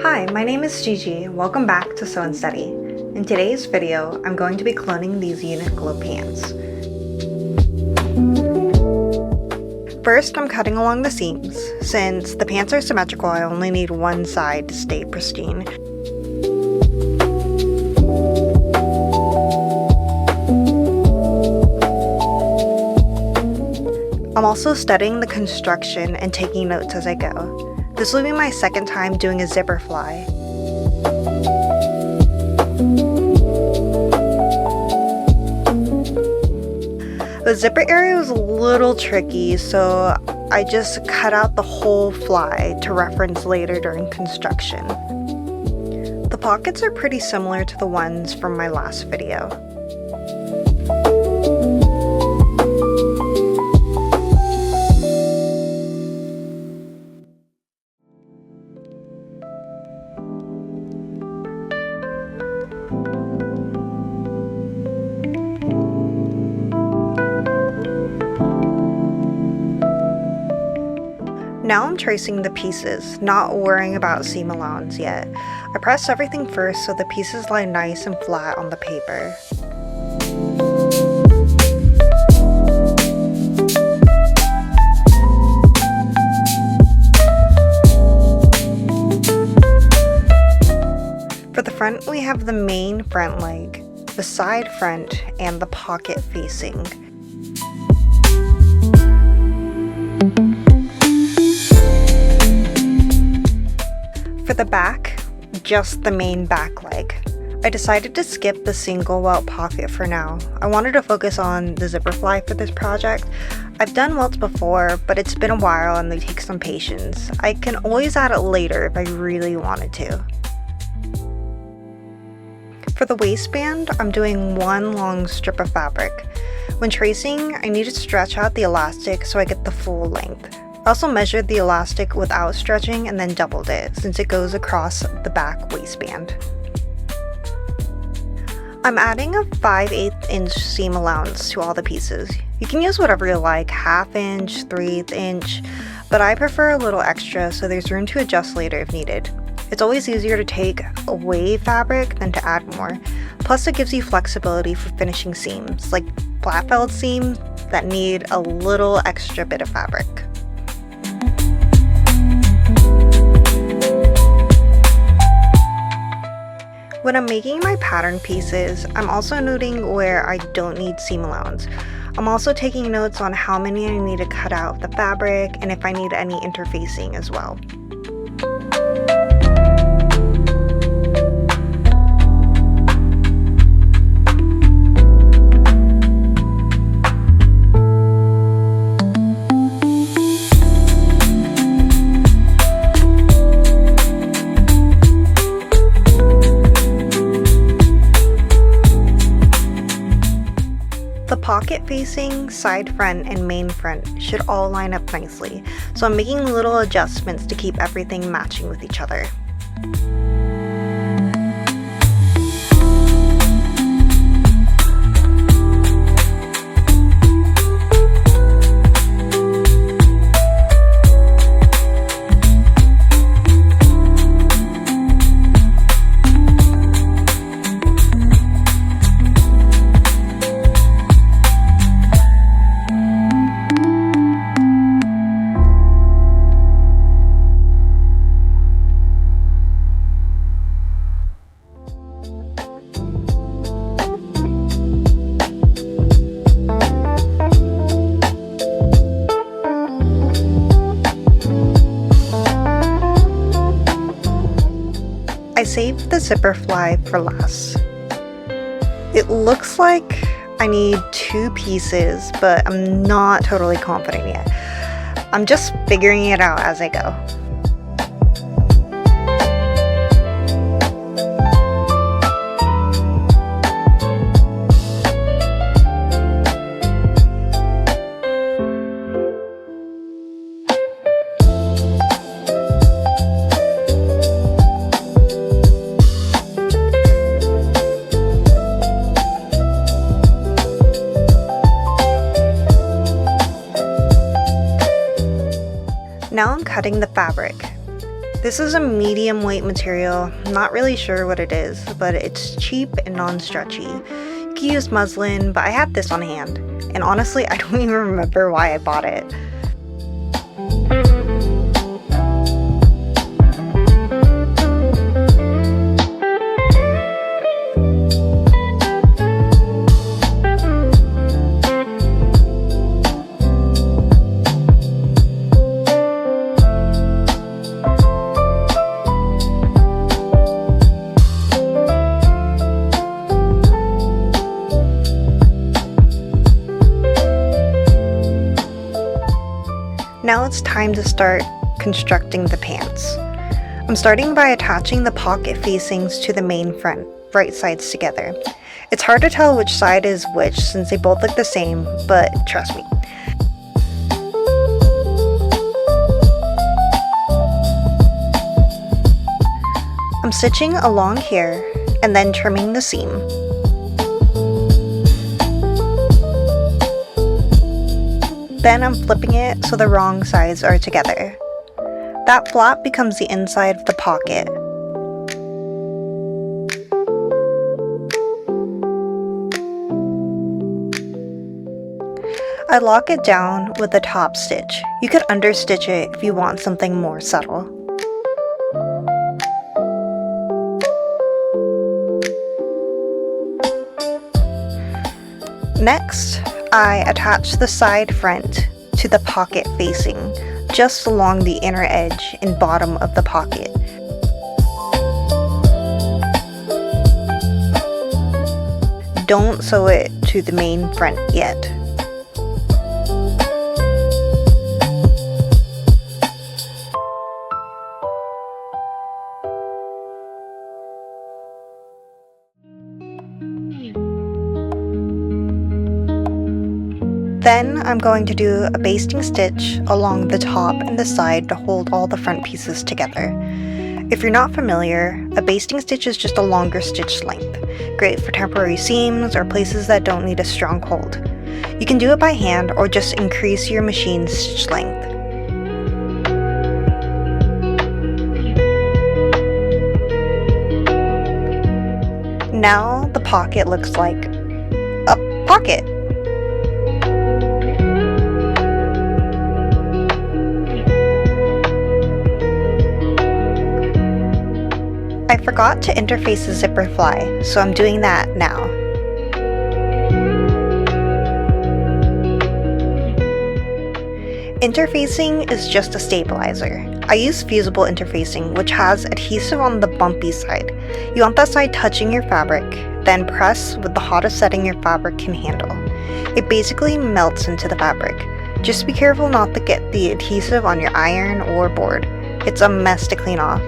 Hi, my name is Gigi. Welcome back to Sew and Study. In today's video, I'm going to be cloning these Uniqlo pants. First, I'm cutting along the seams. Since the pants are symmetrical, I only need one side to stay pristine. I'm also studying the construction and taking notes as I go. This will be my second time doing a zipper fly. The zipper area was a little tricky, so I just cut out the whole fly to reference later during construction. The pockets are pretty similar to the ones from my last video. Now I'm tracing the pieces, not worrying about seam allowance yet. I press everything first so the pieces lie nice and flat on the paper. For the front, we have the main front leg, the side front, and the pocket facing. For the back, just the main back leg. I decided to skip the single welt pocket for now. I wanted to focus on the zipper fly for this project. I've done welts before, but it's been a while and they take some patience. I can always add it later if I really wanted to. For the waistband, I'm doing one long strip of fabric. When tracing, I need to stretch out the elastic so I get the full length. I also measured the elastic without stretching and then doubled it since it goes across the back waistband. I'm adding a 5/8 inch seam allowance to all the pieces. You can use whatever you like, 1/2 inch, 1/3 inch, but I prefer a little extra so there's room to adjust later if needed. It's always easier to take away fabric than to add more. Plus it gives you flexibility for finishing seams, like flat felled seams that need a little extra bit of fabric. When I'm making my pattern pieces, I'm also noting where I don't need seam allowance. I'm also taking notes on how many I need to cut out of the fabric and if I need any interfacing as well. The pocket facing, side front, and main front should all line up nicely, so I'm making little adjustments to keep everything matching with each other. I saved the zipper fly for last. It looks like I need 2 pieces, but I'm not totally confident yet. I'm just figuring it out as I go. Now I'm cutting the fabric. This is a medium weight material. Not really sure what it is, but it's cheap and non-stretchy. You can use muslin, but I had this on hand. And honestly, I don't even remember why I bought it. Now it's time to start constructing the pants. I'm starting by attaching the pocket facings to the main front, right sides together. It's hard to tell which side is which since they both look the same, but trust me. I'm stitching along here and then trimming the seam. Then I'm flipping it so the wrong sides are together. That flap becomes the inside of the pocket. I lock it down with a top stitch. You could understitch it if you want something more subtle. Next, I attach the side front to the pocket facing, just along the inner edge and bottom of the pocket. Don't sew it to the main front yet. Then I'm going to do a basting stitch along the top and the side to hold all the front pieces together. If you're not familiar, a basting stitch is just a longer stitch length, great for temporary seams or places that don't need a strong hold. You can do it by hand or just increase your machine stitch length. Now the pocket looks like a pocket. I forgot to interface the zipper fly, so I'm doing that now. Interfacing is just a stabilizer. I use fusible interfacing, which has adhesive on the bumpy side. You want that side touching your fabric, then press with the hottest setting your fabric can handle. It basically melts into the fabric. Just be careful not to get the adhesive on your iron or board. It's a mess to clean off.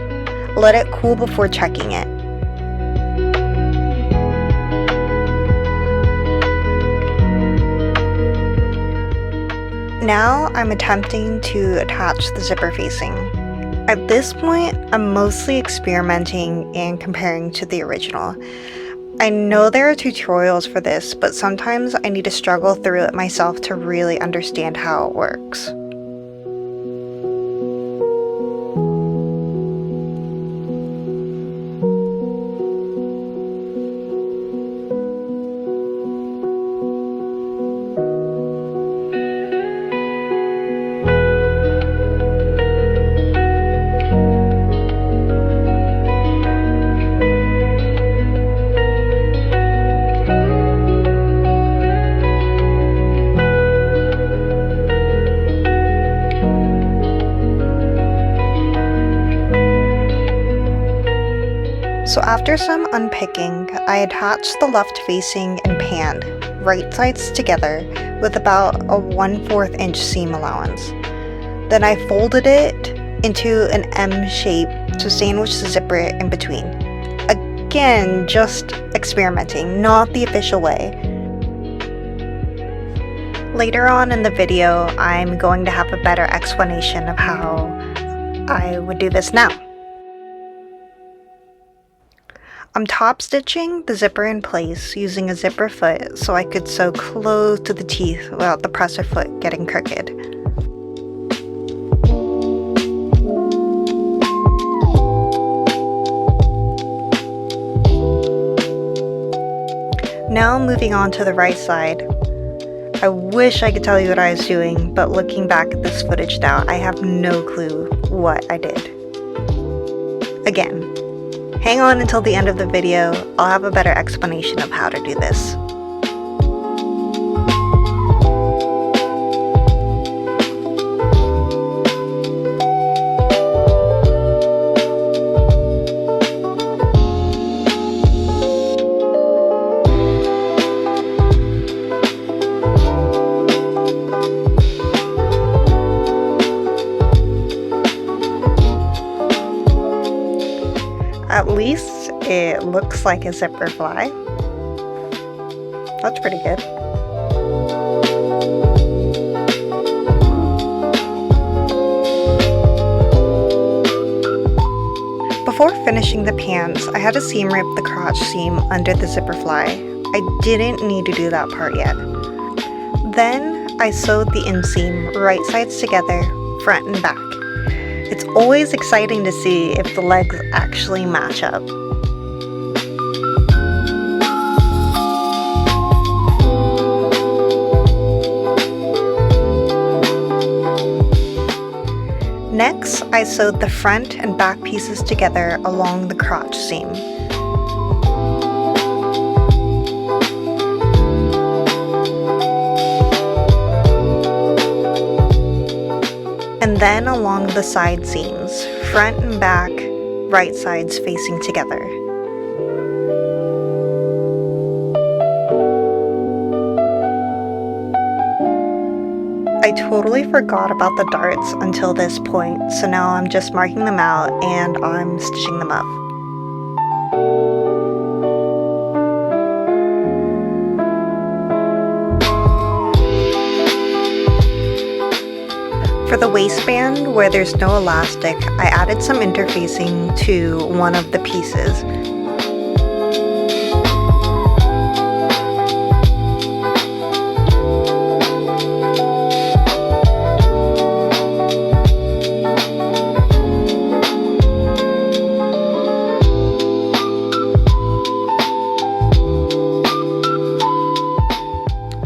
Let it cool before checking it. Now I'm attempting to attach the zipper facing. At this point, I'm mostly experimenting and comparing to the original. I know there are tutorials for this, but sometimes I need to struggle through it myself to really understand how it works. So after some unpicking, I attached the left facing and panned, right sides together, with about a 1/4 inch seam allowance. Then I folded it into an M shape to sandwich the zipper in between. Again, just experimenting, not the official way. Later on in the video, I'm going to have a better explanation of how I would do this now. I'm top stitching the zipper in place using a zipper foot so I could sew close to the teeth without the presser foot getting crooked. now moving on to the right side. I wish I could tell you what I was doing, but looking back at this footage now, I have no clue what I did. Again, hang on until the end of the video, I'll have a better explanation of how to do this. At least it looks like a zipper fly. That's pretty good. Before finishing the pants, I had to seam rip the crotch seam under the zipper fly. I didn't need to do that part yet. Then I sewed the inseam right sides together, front and back. It's always exciting to see if the legs actually match up. Next, I sewed the front and back pieces together along the crotch seam. And then along the side seams, front and back, right sides facing together. I totally forgot about the darts until this point, so now I'm just marking them out and I'm stitching them up. For the waistband, where there's no elastic, I added some interfacing to one of the pieces.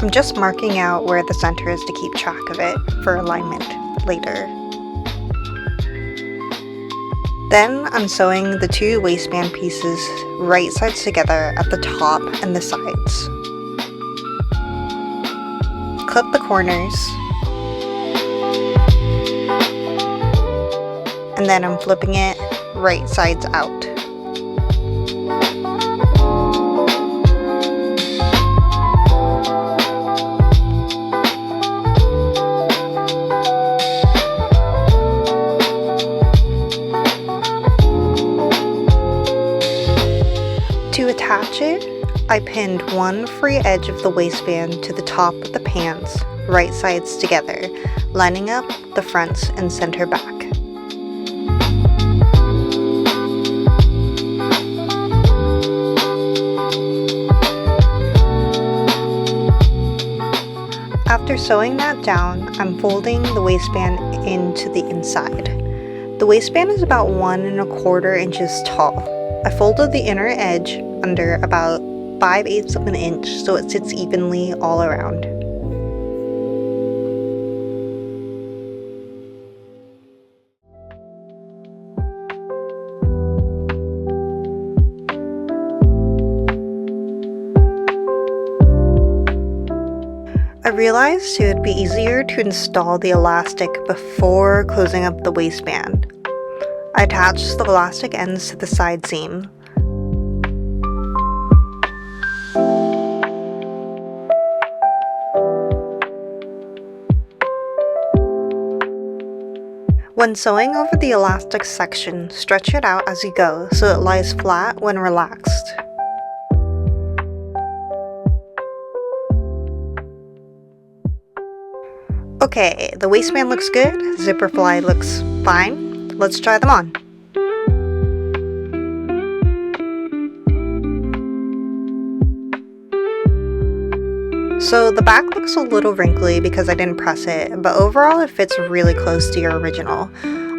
I'm just marking out where the center is to keep track of it for alignment later. Then I'm sewing the two waistband pieces right sides together at the top and the sides. Clip the corners. And then I'm flipping it right sides out. To attach it, I pinned one free edge of the waistband to the top of the pants, right sides together, lining up the fronts and center back. After sewing that down, I'm folding the waistband into the inside. The waistband is about 1 1/4 inches tall. I folded the inner edge under about 5/8 of an inch so it sits evenly all around. I realized it would be easier to install the elastic before closing up the waistband. I attached the elastic ends to the side seam. When sewing over the elastic section, stretch it out as you go so it lies flat when relaxed. Okay, the waistband looks good, zipper fly looks fine. Let's try them on. So the back looks a little wrinkly because I didn't press it, but overall it fits really close to your original.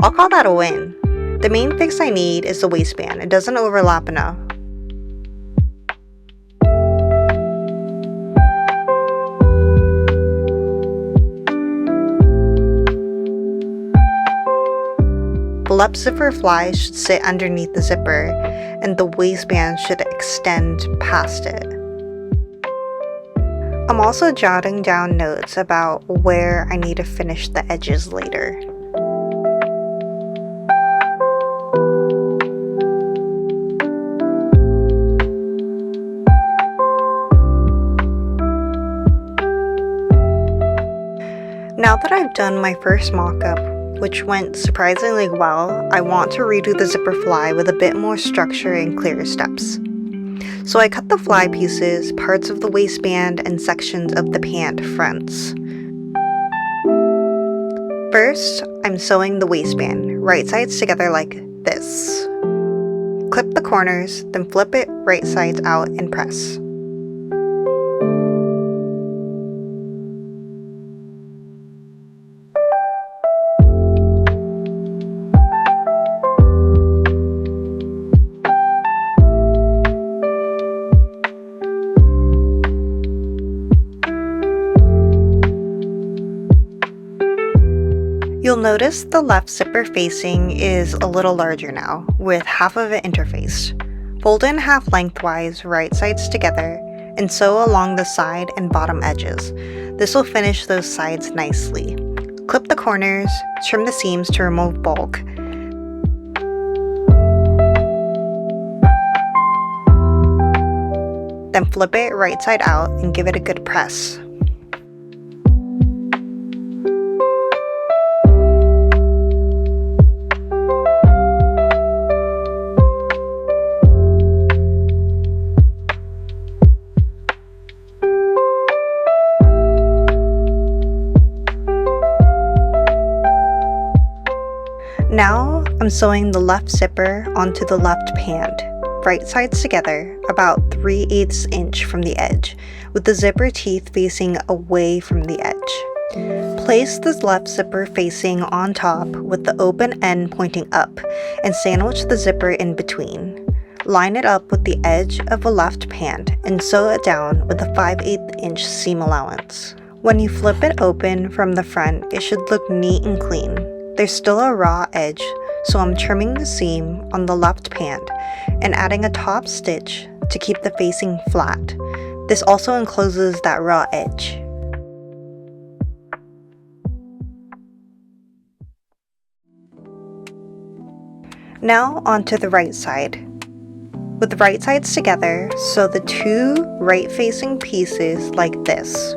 I'll call that a win. The main fix I need is the waistband. It doesn't overlap enough. left zipper fly should sit underneath the zipper, and the waistband should extend past it. I'm also jotting down notes about where I need to finish the edges later. Now that I've done my first mock-up, which went surprisingly well, I want to redo the zipper fly with a bit more structure and clearer steps. So I cut the fly pieces, parts of the waistband, and sections of the pant fronts. First, I'm sewing the waistband, right sides together like this. Clip the corners, then flip it right sides out and press. You'll notice the left zipper facing is a little larger now, with half of it interfaced. Fold in half lengthwise, right sides together, and sew along the side and bottom edges. This will finish those sides nicely. Clip the corners, trim the seams to remove bulk. Then flip it right side out and give it a good press. Now I'm sewing the left zipper onto the left pant, right sides together, about 3/8 inch from the edge, with the zipper teeth facing away from the edge. Place the left zipper facing on top with the open end pointing up, and sandwich the zipper in between. Line it up with the edge of a left pant and sew it down with a 5/8 inch seam allowance. When you flip it open from the front, it should look neat and clean. There's still a raw edge, so I'm trimming the seam on the left pant and adding a top stitch to keep the facing flat. This also encloses that raw edge. Now onto the right side. With the right sides together, sew the two right facing pieces like this.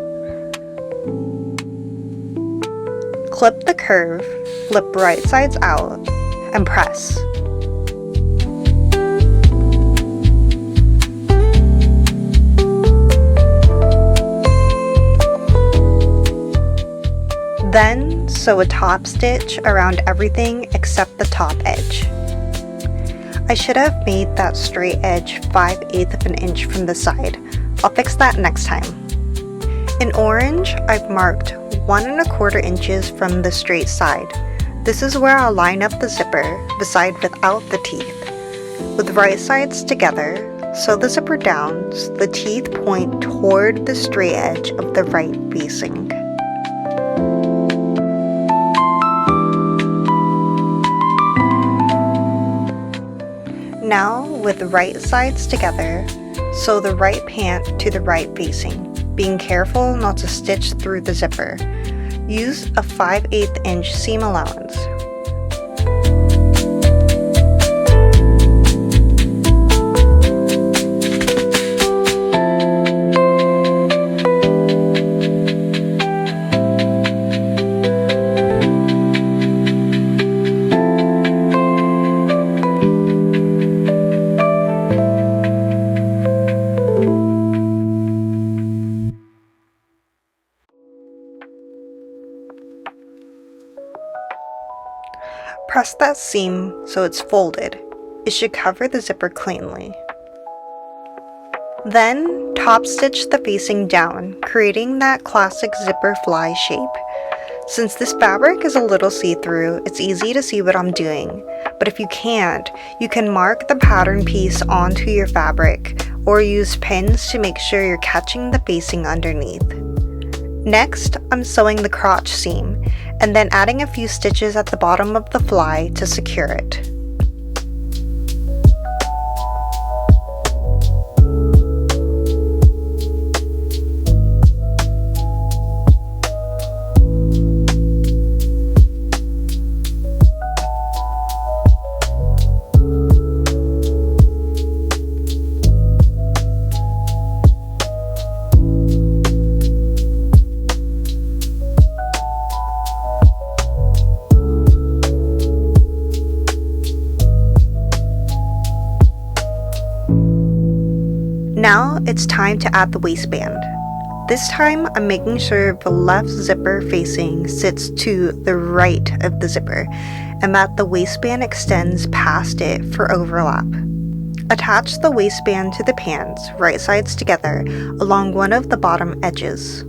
Clip the curve, flip right sides out, and press. Then sew a top stitch around everything except the top edge. I should have made that straight edge 5/8 of an inch from the side. I'll fix that next time. In orange, I've marked 1¼ inches from the straight side. This is where I'll line up the zipper, the side without the teeth. With right sides together, sew the zipper down so the teeth point toward the straight edge of the right facing. Now, with right sides together, sew the right pant to the right facing, being careful not to stitch through the zipper. Use a 5/8 inch seam allowance. Press that seam so it's folded. It should cover the zipper cleanly. Then, top stitch the facing down, creating that classic zipper fly shape. Since this fabric is a little see-through, it's easy to see what I'm doing, but if you can't, you can mark the pattern piece onto your fabric or use pins to make sure you're catching the facing underneath. Next, I'm sewing the crotch seam, and then adding a few stitches at the bottom of the fly to secure it. Now it's time to add the waistband. This time I'm making sure the left zipper facing sits to the right of the zipper and that the waistband extends past it for overlap. Attach the waistband to the pants, right sides together, along one of the bottom edges.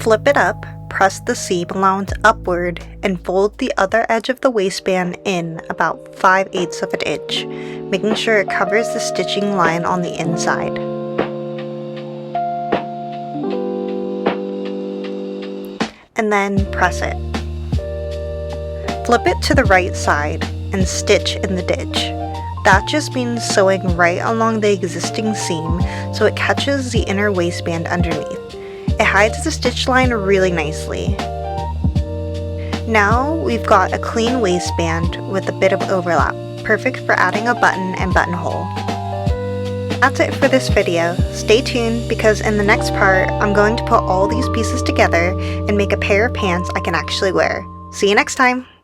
Flip it up, press the seam allowance upward, and fold the other edge of the waistband in about 5/8 of an inch, making sure it covers the stitching line on the inside. And then press it. Flip it to the right side and stitch in the ditch. That just means sewing right along the existing seam so it catches the inner waistband underneath. It hides the stitch line really nicely. Now we've got a clean waistband with a bit of overlap, perfect for adding a button and buttonhole. That's it for this video. Stay tuned because in the next part, I'm going to put all these pieces together and make a pair of pants I can actually wear. See you next time!